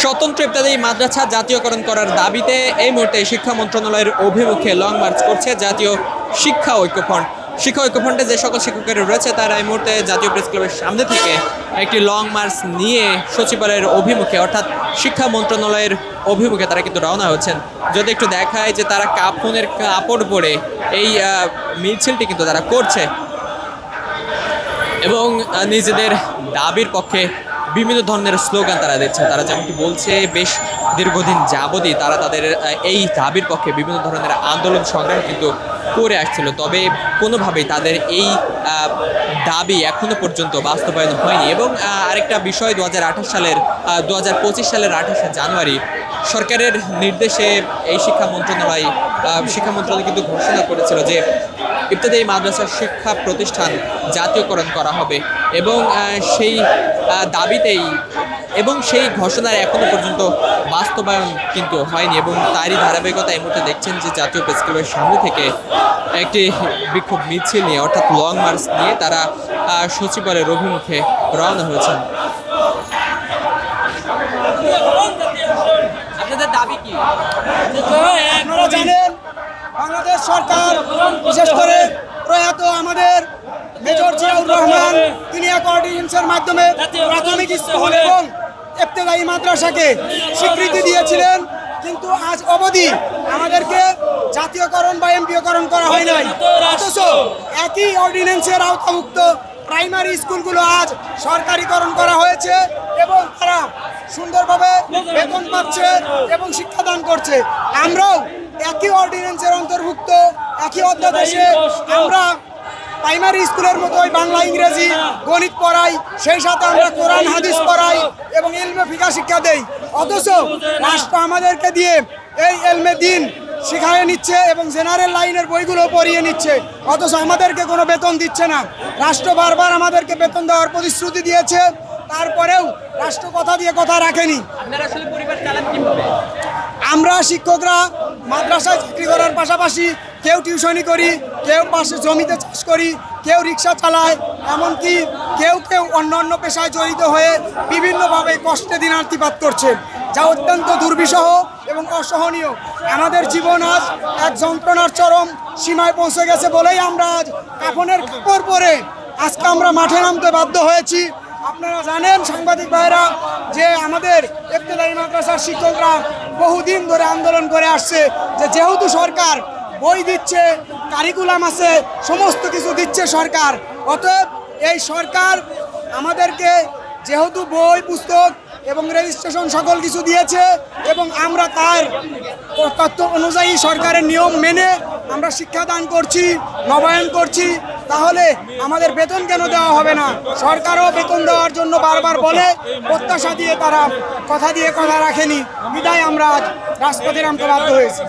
স্বতন্ত্র ইবতেদায়ী মাদ্রাসা জাতীয়করণ করার দাবিতে এই মুহূর্তে শিক্ষা মন্ত্রণালয়ের অভিমুখে লং মার্চ করছে জাতীয় শিক্ষা ঐক্যফ্রন্ট। শিক্ষা ঐক্যফ্রন্টে যে সকল শিক্ষকেরা রয়েছে তারা এই মুহূর্তে জাতীয় প্রেস ক্লাবের সামনে থেকে একটি লং মার্চ নিয়ে সচিবালয়ের অভিমুখে অর্থাৎ শিক্ষা মন্ত্রণালয়ের অভিমুখে তারা কিন্তু রওনা হচ্ছেন। যদি একটু দেখায় যে তারা কাফনের কাপড় পরে এই মিছিলটি কিন্তু তারা করছে এবং নিজেদের দাবির পক্ষে বিভিন্ন ধরনের স্লোগান তারা দিচ্ছে। তারা যেমনটি বলছে বেশ দীর্ঘদিন যাবতই তারা তাদের এই দাবির পক্ষে বিভিন্ন ধরনের আন্দোলন সংগ্রাম কিন্তু করে আসছিল, তবে কোনোভাবেই তাদের এই দাবি এখনো পর্যন্ত বাস্তবায়ন হয়নি। এবং আরেকটা বিষয় 2025 সালের 28 জানুয়ারি সরকারের নির্দেশে এই শিক্ষা মন্ত্রণালয় কিন্তু ঘোষণা করেছিল যে ইবতেদায়ী মাদ্রাসার শিক্ষা প্রতিষ্ঠান জাতীয়করণ করা হবে এবং সেই দাবিতেই এবং সেই ঘোষণার এখনো পর্যন্ত বাস্তবায়ন কিন্তু হয়নি। এবং তারই ধারাবাহিকতা এই মুহূর্তে দেখছেন যে জাতীয় প্রেস ক্লাবের সামনে থেকে একটি বিক্ষোভ মিছিল নিয়ে অর্থাৎ লং মার্চ নিয়ে তারা সচিবালয়ের অভিমুখে রওনা হয়েছেন। আপনাদের দাবি কি? আপনারা জানেন বাংলাদেশ সরকার বিশেষ করে প্রয়াত আমাদের মেজর জিয়াউর রহমান তিনি এক অর্ডিন্যান্সের মাধ্যমে প্রাথমিক স্কুল এবং ইবতেদায়ী মাদ্রাসাকে স্বীকৃতি দিয়েছিলেন, কিন্তু আজ অবধি আমাদেরকে জাতীয়করণ বা এমপিওকরণ করা হয় নাই। অথচ একই অর্ডিন্যান্সের আওতাভুক্ত প্রাইমারি স্কুলগুলো আজ সরকারিকরণ করা হয়েছে এবং তারা সুন্দরভাবে বেতন পাচ্ছে এবং শিক্ষাদান করছে। আমরাও একই অর্ডিন্যান্সের অন্তর্ভুক্ত, একই অধ্যাদেশে আমরা প্রাইমারি স্কুলের মতোই বাংলা ইংরেজি গণিত পড়াই, সেই সাথে আমরা কোরআন হাদিস পড়াই এবং ইলমে ফিকা শিক্ষা দেই। অথচ রাষ্ট্র আমাদেরকে দিয়ে এই এলমে দিন শিখাইয়ে নিচ্ছে এবং জেনারেল লাইনের বইগুলো পড়িয়ে নিচ্ছে, অথচ আমাদেরকে কোনো বেতন দিচ্ছে না। রাষ্ট্র বারবার আমাদেরকে বেতন দেওয়ার প্রতিশ্রুতি দিয়েছে, তারপরেও রাষ্ট্র কথা দিয়ে কথা রাখেনি। আমরা শিক্ষকরা মাদ্রাসায় চাকরি করার পাশাপাশি কেউ টিউশনি করি, কেউ পাশে জমিতে চাষ করি, কেউ রিক্সা চালায়, এমনকি কেউ অন্য পেশায় জড়িত হয়ে বিভিন্নভাবে কষ্টে দিনাতিপাত করছে, যা অত্যন্ত দুর্বিষহ এবং অসহনীয়। আমাদের জীবন আজ এক যন্ত্রণার চরম সীমায় পৌঁছে গেছে বলেই আমরা আজ কাফনের কাপড় পরে আজকে আমরা মাঠে নামতে বাধ্য হয়েছি। আপনারা জানেন সাংবাদিক ভাইরা যে আমাদের ইবতেদায়ী মাদ্রাসার শিক্ষকরা বহুদিন ধরে আন্দোলন করে আসছে যে যেহেতু সরকার বই দিচ্ছে, কারিকুলাম আছে, সমস্ত কিছু দিচ্ছে সরকার, অতএব এই সরকার আমাদেরকে যেহেতু বই পুস্তক এবং রেজিস্ট্রেশন সকল কিছু দিয়েছে এবং আমরা তার তথ্য অনুযায়ী সরকারের নিয়ম মেনে আমরা শিক্ষাদান করছি, নবায়ন করছি, তাহলে আমাদের বেতন কেন দেওয়া হবে না? সরকারও বেতন দেওয়ার জন্য বারবার বলে, প্রত্যাশা দিয়ে তারা কথা দিয়ে কথা রাখেনি, বিদায় আমরা আজ রাজপথে নামতে বাধ্য হয়েছি।